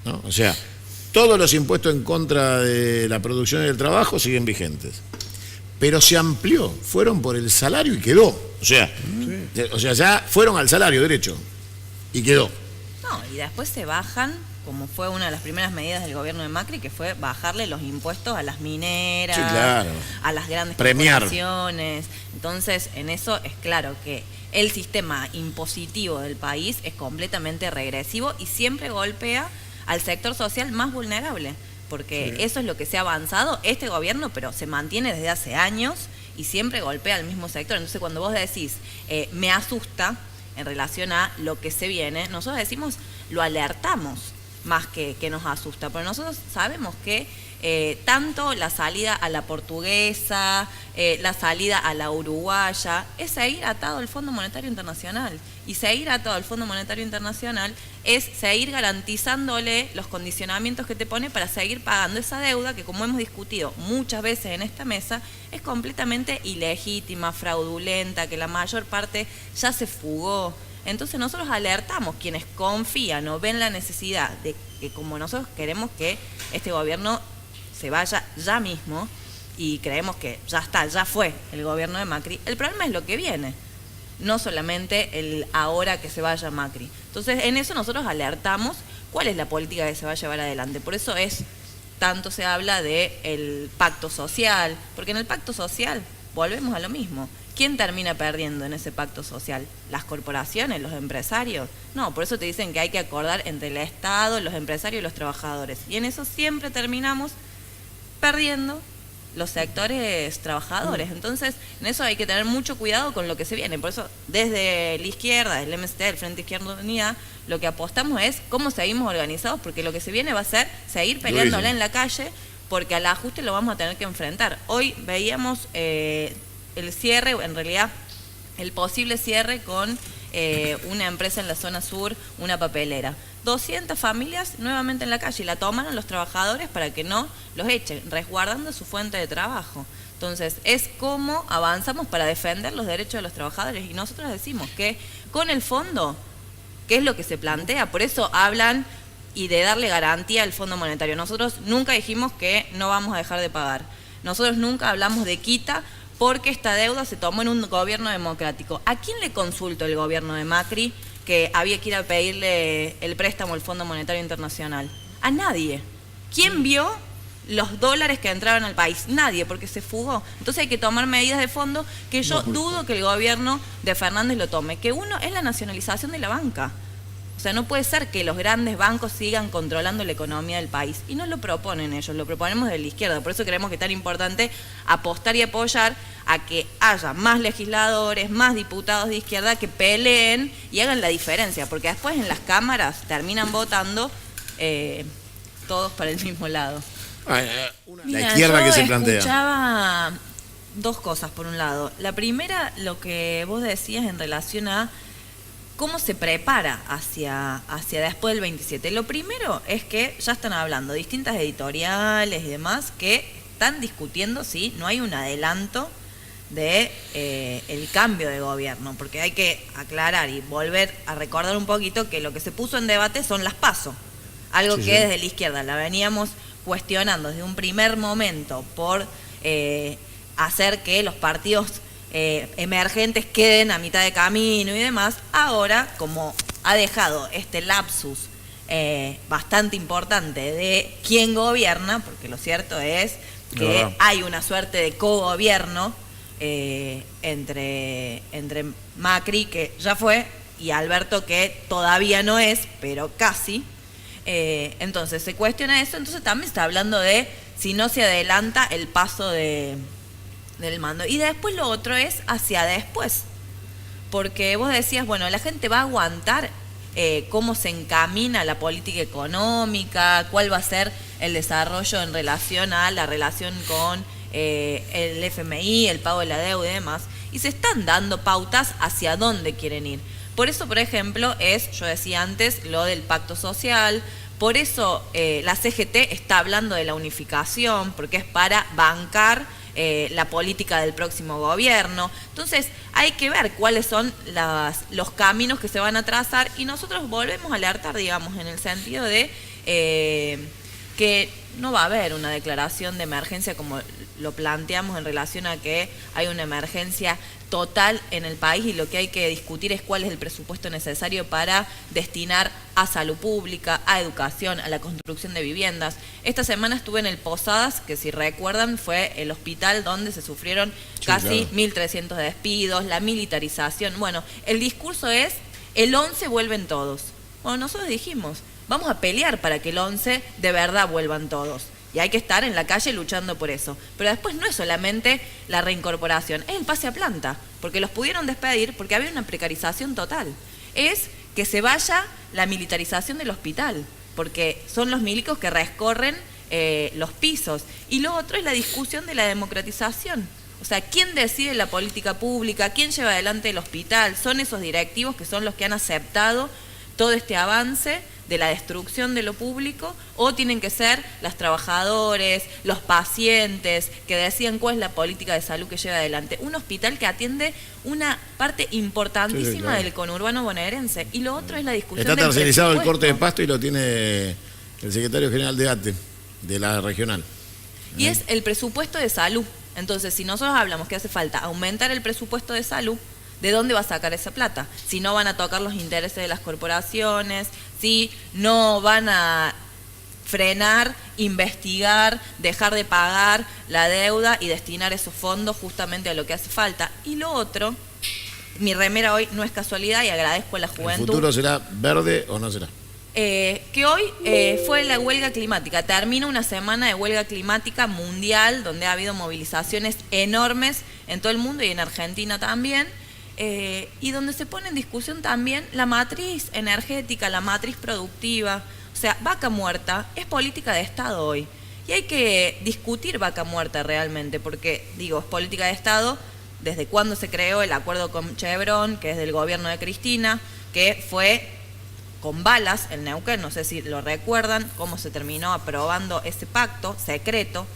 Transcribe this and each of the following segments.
¿no? O sea, todos los impuestos en contra de la producción y del trabajo siguen vigentes. Pero se amplió, fueron por el salario y quedó. O sea, ya fueron al salario derecho y quedó. No, y después se bajan, como fue una de las primeras medidas del gobierno de Macri, que fue bajarle los impuestos a las mineras, sí, claro, a las grandes premiar corporaciones. Entonces, en eso es claro que el sistema impositivo del país es completamente regresivo y siempre golpea al sector social más vulnerable, porque sí, eso es lo que se ha avanzado este gobierno, pero se mantiene desde hace años y siempre golpea al mismo sector. Entonces, cuando vos decís, me asusta en relación a lo que se viene, nosotros decimos, lo alertamos más que nos asusta, pero nosotros sabemos que tanto la salida a la portuguesa, la salida a la uruguaya, es seguir atado al Fondo Monetario Internacional. Y seguir atado al Fondo Monetario Internacional es seguir garantizándole los condicionamientos que te pone para seguir pagando esa deuda que, como hemos discutido muchas veces en esta mesa, es completamente ilegítima, fraudulenta, que la mayor parte ya se fugó. Entonces nosotros alertamos quienes confían o ven la necesidad de que, como nosotros queremos que este gobierno se vaya ya mismo y creemos que ya está, ya fue el gobierno de Macri, el problema es lo que viene, no solamente el ahora que se vaya Macri. Entonces en eso nosotros alertamos cuál es la política que se va a llevar adelante. Por eso tanto se habla del pacto social, porque en el pacto social volvemos a lo mismo. ¿Quién termina perdiendo en ese pacto social? ¿Las corporaciones, los empresarios? No, por eso te dicen que hay que acordar entre el Estado, los empresarios y los trabajadores. Y en eso siempre terminamos perdiendo los sectores trabajadores. Entonces, en eso hay que tener mucho cuidado con lo que se viene. Por eso, desde la izquierda, desde el MST, el Frente Izquierda Unida, lo que apostamos es cómo seguimos organizados, porque lo que se viene va a ser seguir peleándola en la calle, porque al ajuste lo vamos a tener que enfrentar. Hoy veíamos el cierre, en realidad el posible cierre con una empresa en la zona sur, una papelera. 200 familias nuevamente en la calle y la tomaron los trabajadores para que no los echen, resguardando su fuente de trabajo. Entonces, es cómo avanzamos para defender los derechos de los trabajadores. Y nosotros decimos que con el fondo, ¿qué es lo que se plantea? Por eso hablan y de darle garantía al Fondo Monetario. Nosotros nunca dijimos que no vamos a dejar de pagar. Nosotros nunca hablamos de quita, porque esta deuda se tomó en un gobierno democrático. ¿A quién le consultó el gobierno de Macri que había que ir a pedirle el préstamo al Fondo Monetario Internacional? A nadie. ¿Quién vio los dólares que entraban al país? Nadie, porque se fugó. Entonces hay que tomar medidas de fondo que yo dudo que el gobierno de Fernández lo tome. Que uno es la nacionalización de la banca. O sea, no puede ser que los grandes bancos sigan controlando la economía del país. Y no lo proponen ellos, lo proponemos de la izquierda. Por eso creemos que es tan importante apostar y apoyar a que haya más legisladores, más diputados de izquierda que peleen y hagan la diferencia. Porque después en las cámaras terminan votando todos para el mismo lado. La izquierda que se plantea. Escuchaba dos cosas, por un lado. La primera, lo que vos decías en relación a cómo se prepara hacia después del 27. Lo primero es que ya están hablando distintas editoriales y demás que están discutiendo si no hay un adelanto de el cambio de gobierno, porque hay que aclarar y volver a recordar un poquito que lo que se puso en debate son las PASO, algo que desde la izquierda la veníamos cuestionando desde un primer momento por hacer que los partidos emergentes queden a mitad de camino y demás. Ahora, como ha dejado este lapsus bastante importante de quién gobierna, porque lo cierto es que hay una suerte de cogobierno entre Macri, que ya fue, y Alberto, que todavía no es, pero casi. Entonces se cuestiona eso. Entonces también está hablando de si no se adelanta el paso del mando. Y después lo otro es hacia después, porque vos decías, bueno, la gente va a aguantar cómo se encamina la política económica, cuál va a ser el desarrollo en relación a la relación con el FMI, el pago de la deuda y demás, y se están dando pautas hacia dónde quieren ir. Por eso, por ejemplo, yo decía antes, lo del pacto social. Por eso la CGT está hablando de la unificación, porque es para bancar la política del próximo gobierno. Entonces hay que ver cuáles son los caminos que se van a trazar, y nosotros volvemos a alertar, digamos, en el sentido de que no va a haber una declaración de emergencia como lo planteamos en relación a que hay una emergencia total en el país y lo que hay que discutir es cuál es el presupuesto necesario para destinar a salud pública, a educación, a la construcción de viviendas. Esta semana estuve en el Posadas, que si recuerdan fue el hospital donde se sufrieron casi 1.300 despidos, la militarización. Bueno, el discurso es, el 11 vuelven todos. Bueno, nosotros dijimos, vamos a pelear para que el 11 de verdad vuelvan todos. Y hay que estar en la calle luchando por eso. Pero después no es solamente la reincorporación, es el pase a planta. Porque los pudieron despedir porque había una precarización total. Es que se vaya la militarización del hospital. Porque son los milicos que recorren los pisos. Y lo otro es la discusión de la democratización. O sea, ¿quién decide la política pública? ¿Quién lleva adelante el hospital? Son esos directivos que son los que han aceptado todo este avance de la destrucción de lo público, o tienen que ser los trabajadores, los pacientes, que decían cuál es la política de salud que lleva adelante. Un hospital que atiende una parte importantísima del conurbano bonaerense. Y lo otro es la discusión Está del tercerizado el presupuesto. corte de pasto y lo tiene el secretario general de ATE, de la regional. Y es el presupuesto de salud. Entonces, si nosotros hablamos que hace falta aumentar el presupuesto de salud, ¿de dónde va a sacar esa plata? Si no van a tocar los intereses de las corporaciones, si no van a frenar, investigar, dejar de pagar la deuda y destinar esos fondos justamente a lo que hace falta. Y lo otro, mi remera hoy no es casualidad y agradezco a la juventud. ¿El futuro será verde o no será? Que hoy fue la huelga climática. Termina una semana de huelga climática mundial donde ha habido movilizaciones enormes en todo el mundo y en Argentina también. Y donde se pone en discusión también la matriz energética, la matriz productiva. O sea, vaca muerta es política de Estado hoy. Y hay que discutir vaca muerta realmente, porque, digo, es política de Estado desde cuando se creó el acuerdo con Chevron, que es del gobierno de Cristina, que fue con balas en Neuquén, no sé si lo recuerdan, cómo se terminó aprobando ese pacto secreto.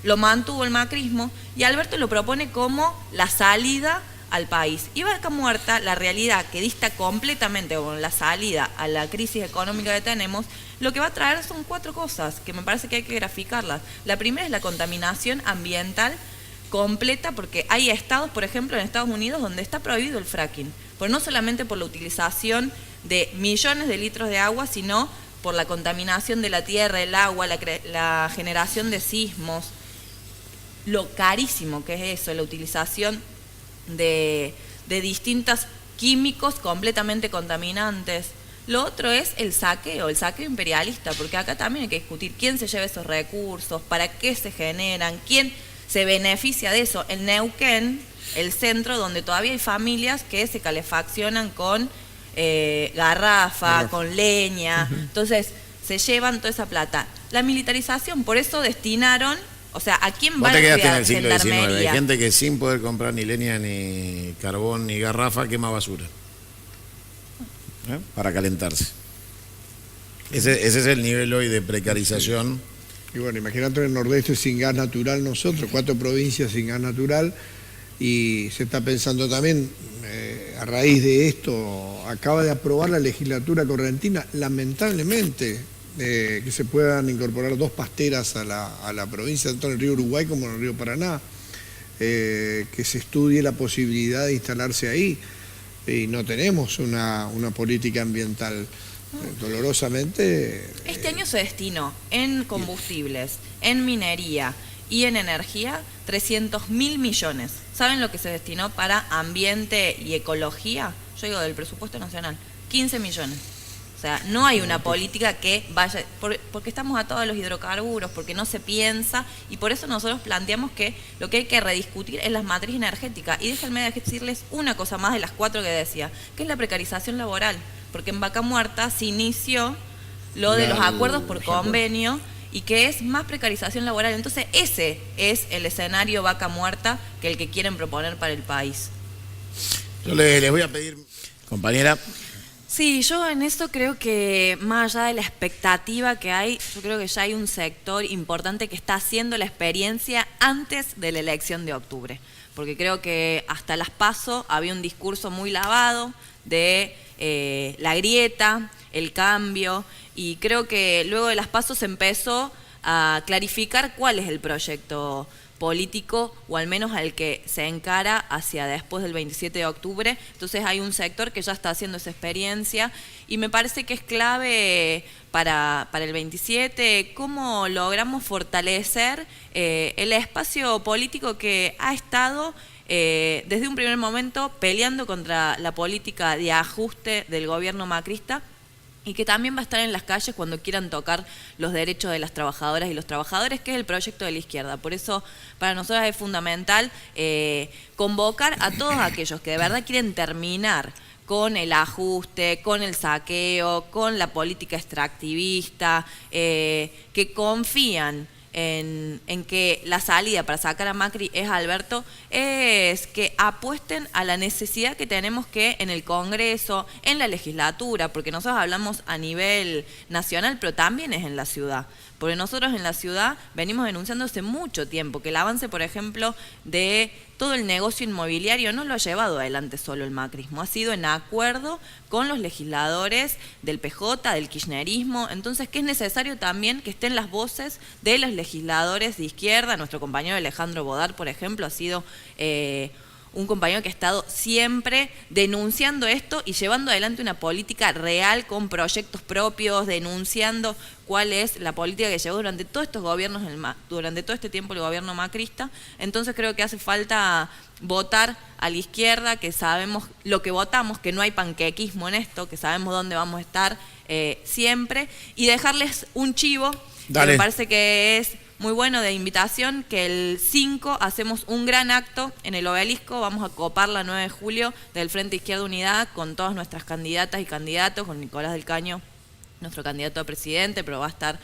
Lo mantuvo el macrismo y Alberto lo propone como la salida al país. Y vaca muerta, la realidad que dista completamente con la salida a la crisis económica que tenemos, lo que va a traer son 4 cosas que me parece que hay que graficarlas. La primera es la contaminación ambiental completa, porque hay estados, por ejemplo, en Estados Unidos, donde está prohibido el fracking, pero no solamente por la utilización de millones de litros de agua, sino por la contaminación de la tierra, el agua, la generación de sismos, lo carísimo que es eso, la utilización de distintos químicos completamente contaminantes. Lo otro es el saqueo imperialista, porque acá también hay que discutir quién se lleva esos recursos, para qué se generan, quién se beneficia de eso. En Neuquén, el centro donde todavía hay familias que se calefaccionan con garrafa, con leña, entonces se llevan toda esa plata. La militarización, por eso destinaron. O sea, ¿a quién va a en el cuidar siglo XIX. Hay gendarmería? gente que sin poder comprar ni leña, ni carbón, ni garrafa, quema basura. Para calentarse. Ese es el nivel hoy de precarización. Y bueno, imagínate en el Nordeste sin gas natural nosotros, 4 provincias sin gas natural, y se está pensando también, a raíz de esto, acaba de aprobar la legislatura correntina, lamentablemente, que se puedan incorporar 2 pasteras a la provincia, tanto en el río Uruguay como en el río Paraná, que se estudie la posibilidad de instalarse ahí, y no tenemos una política ambiental. Dolorosamente. Este año se destinó en combustibles, en minería y en energía 300.000 millones. ¿Saben lo que se destinó para ambiente y ecología? Yo digo del presupuesto nacional, 15 millones. O sea, no hay una política que vaya, porque estamos atados a los hidrocarburos, porque no se piensa, y por eso nosotros planteamos que lo que hay que rediscutir es la matriz energética. Y déjenme decirles una cosa más de las 4 que decía, que es la precarización laboral, porque en Vaca Muerta se inició lo de los acuerdos por convenio, y que es más precarización laboral. Entonces ese es el escenario Vaca Muerta que el que quieren proponer para el país. Yo les voy a pedir, compañera. Sí, yo en esto creo que más allá de la expectativa que hay, yo creo que ya hay un sector importante que está haciendo la experiencia antes de la elección de octubre. Porque creo que hasta las PASO había un discurso muy lavado de la grieta, el cambio, y creo que luego de las PASO se empezó a clarificar cuál es el proyecto político, o al menos al que se encara hacia después del 27 de octubre. Entonces hay un sector que ya está haciendo esa experiencia y me parece que es clave para el 27 cómo logramos fortalecer el espacio político que ha estado desde un primer momento peleando contra la política de ajuste del gobierno macrista, y que también va a estar en las calles cuando quieran tocar los derechos de las trabajadoras y los trabajadores, que es el proyecto de la izquierda. Por eso para nosotros es fundamental convocar a todos aquellos que de verdad quieren terminar con el ajuste, con el saqueo, con la política extractivista, que confían en que la salida para sacar a Macri es Alberto, es que apuesten a la necesidad que tenemos que en el Congreso, en la legislatura, porque nosotros hablamos a nivel nacional, pero también es en la ciudad. Porque nosotros en la ciudad venimos denunciando hace mucho tiempo que el avance, por ejemplo, de todo el negocio inmobiliario no lo ha llevado adelante solo el macrismo, ha sido en acuerdo con los legisladores del PJ, del kirchnerismo. Entonces, que es necesario también que estén las voces de los legisladores de izquierda. Nuestro compañero Alejandro Bodar, por ejemplo, ha sido un compañero que ha estado siempre denunciando esto y llevando adelante una política real con proyectos propios, denunciando cuál es la política que llevó durante todos estos gobiernos, durante todo este tiempo el gobierno macrista. Entonces creo que hace falta votar a la izquierda, que sabemos lo que votamos, que no hay panquequismo en esto, que sabemos dónde vamos a estar siempre, y dejarles un chivo que me parece que es muy bueno de invitación, que el 5 hacemos un gran acto en el Obelisco. Vamos a copar la 9 de julio del Frente Izquierda Unidad con todas nuestras candidatas y candidatos, con Nicolás del Caño, nuestro candidato a presidente, pero va a estar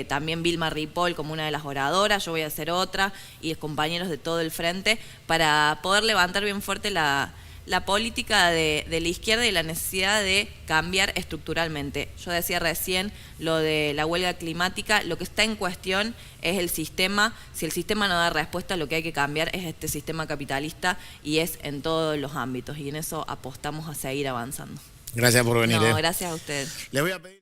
también Vilma Ripoll como una de las oradoras, yo voy a ser otra, y compañeros de todo el frente, para poder levantar bien fuerte la política de la izquierda y la necesidad de cambiar estructuralmente. Yo decía recién lo de la huelga climática, lo que está en cuestión es el sistema. Si el sistema no da respuesta, lo que hay que cambiar es este sistema capitalista, y es en todos los ámbitos, y en eso apostamos a seguir avanzando. Gracias por venir. No, gracias a ustedes. Les voy a pedir...